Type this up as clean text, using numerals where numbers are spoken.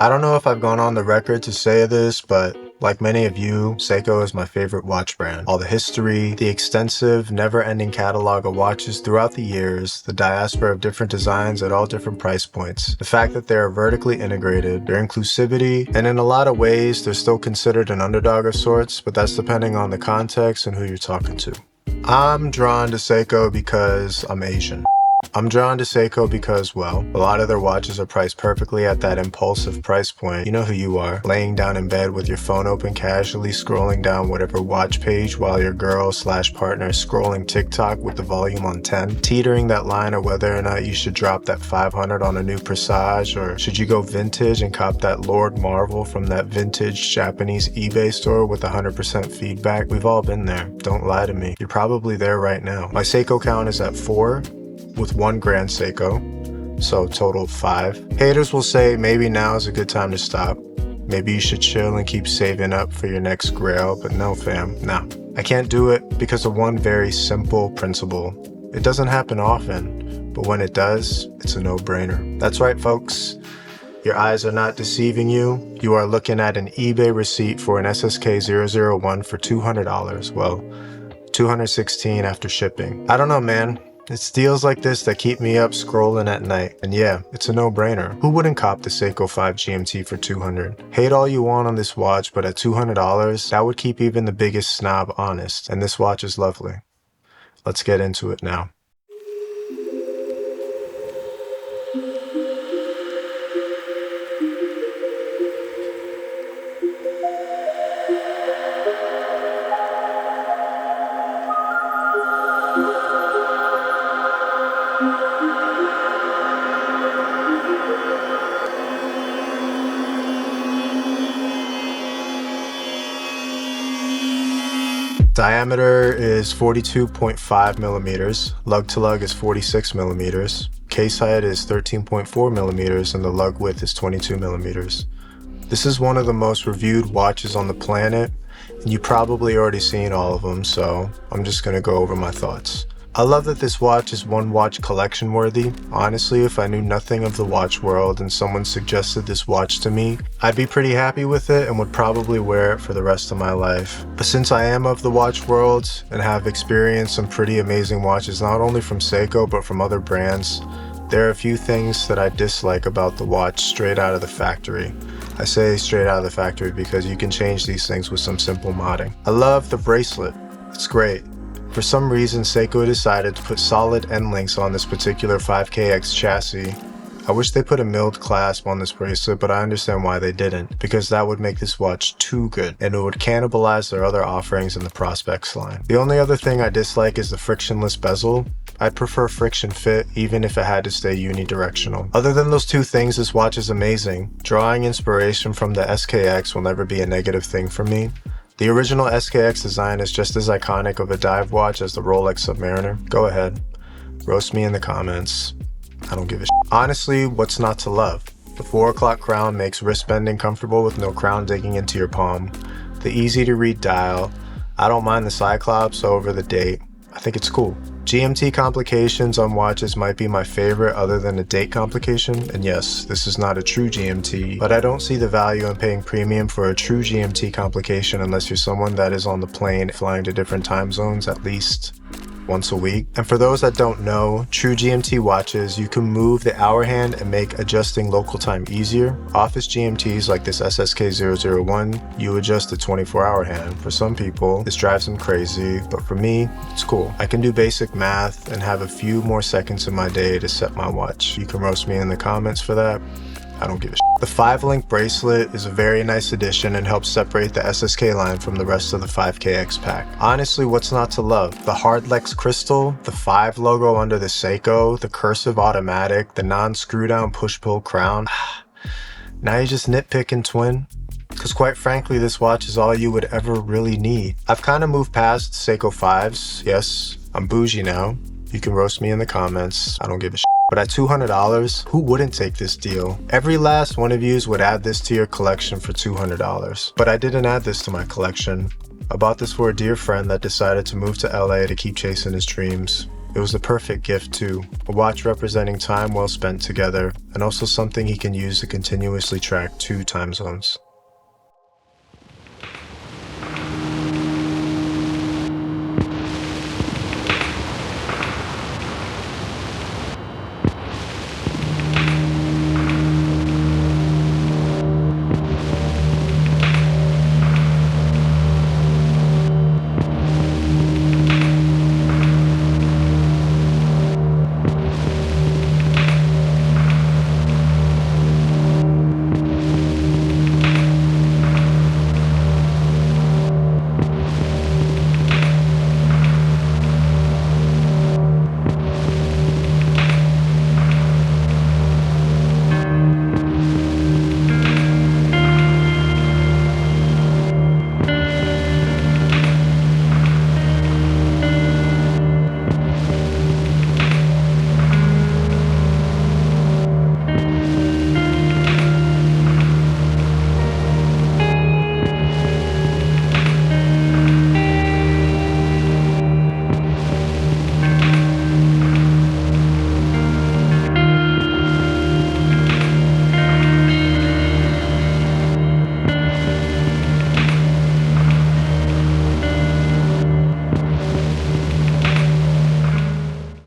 I don't know if I've gone on the record to say this, but like many of you, Seiko is my favorite watch brand. All the history, the extensive, never-ending catalog of watches throughout the years, the diaspora of different designs at all different price points, the fact that they are vertically integrated, their inclusivity, and in a lot of ways, they're still considered an underdog of sorts, but that's depending on the context and who you're talking to. I'm drawn to Seiko because I'm Asian. I'm drawn to Seiko because, well, a lot of their watches are priced perfectly at that impulsive price point. You know who you are, laying down in bed with your phone open casually scrolling down whatever watch page while your girl/partner is scrolling TikTok with the volume on 10, teetering that line of whether or not you should drop that 500 on a new Presage, or should you go vintage and cop that Lord Marvel from that vintage Japanese eBay store with 100% feedback. We've all been there. Don't lie to me. You're probably there right now. My Seiko count is at 4. With 1 Grand Seiko, so total of 5. Haters will say maybe now is a good time to stop. Maybe you should chill and keep saving up for your next grail, but no fam, nah. I can't do it because of one very simple principle. It doesn't happen often, but when it does, it's a no-brainer. That's right, folks. Your eyes are not deceiving you. You are looking at an eBay receipt for an SSK001 for $200. Well, $216 after shipping. I don't know, man. It's deals like this that keep me up scrolling at night. And yeah, it's a no-brainer. Who wouldn't cop the Seiko 5 GMT for $200? Hate all you want on this watch, but at $200, that would keep even the biggest snob honest. And this watch is lovely. Let's get into it now. Diameter is 42.5 millimeters, lug to lug is 46 millimeters, case height is 13.4 millimeters, and the lug width is 22 millimeters. This is one of the most reviewed watches on the planet, and you've probably already seen all of them, so I'm just gonna go over my thoughts. I love that this watch is one watch collection worthy. Honestly, if I knew nothing of the watch world and someone suggested this watch to me, I'd be pretty happy with it and would probably wear it for the rest of my life. But since I am of the watch world and have experienced some pretty amazing watches, not only from Seiko but from other brands, there are a few things that I dislike about the watch straight out of the factory. I say straight out of the factory because you can change these things with some simple modding. I love the bracelet. It's great. For some reason, Seiko decided to put solid end links on this particular 5KX chassis. I wish they put a milled clasp on this bracelet, but I understand why they didn't, because that would make this watch too good, and it would cannibalize their other offerings in the Prospects line. The only other thing I dislike is the frictionless bezel. I'd prefer friction fit, even if it had to stay unidirectional. Other than those two things, this watch is amazing. Drawing inspiration from the SKX will never be a negative thing for me. The original SKX design is just as iconic of a dive watch as the Rolex Submariner. Go ahead, roast me in the comments. I don't give a shit. Honestly, what's not to love? The 4 o'clock crown makes wrist bending comfortable with no crown digging into your palm. The easy to read dial. I don't mind the Cyclops over the date. I think it's cool. GMT complications on watches might be my favorite other than a date complication, and yes, this is not a true GMT, but I don't see the value in paying premium for a true GMT complication unless you're someone that is on the plane flying to different time zones at least once a week. And for those that don't know, true GMT watches, you can move the hour hand and make adjusting local time easier. Office GMTs like this SSK001, you adjust the 24-hour hand. For some people, this drives them crazy, but for me, it's cool. I can do basic math and have a few more seconds in my day to set my watch. You can roast me in the comments for that. I don't give a shit. The 5-link bracelet is a very nice addition and helps separate the SSK line from the rest of the 5KX pack. Honestly, what's not to love? The Hardlex crystal, the 5 logo under the Seiko, the cursive automatic, the non-screw down push-pull crown. Now you're just nitpicking, twin. Because quite frankly, this watch is all you would ever really need. I've kind of moved past Seiko 5s. Yes, I'm bougie now. You can roast me in the comments. I don't give a shit. But at $200, who wouldn't take this deal? Every last one of yous would add this to your collection for $200. But I didn't add this to my collection. I bought this for a dear friend that decided to move to LA to keep chasing his dreams. It was the perfect gift too, a watch representing time well spent together, and also something he can use to continuously track 2 time zones.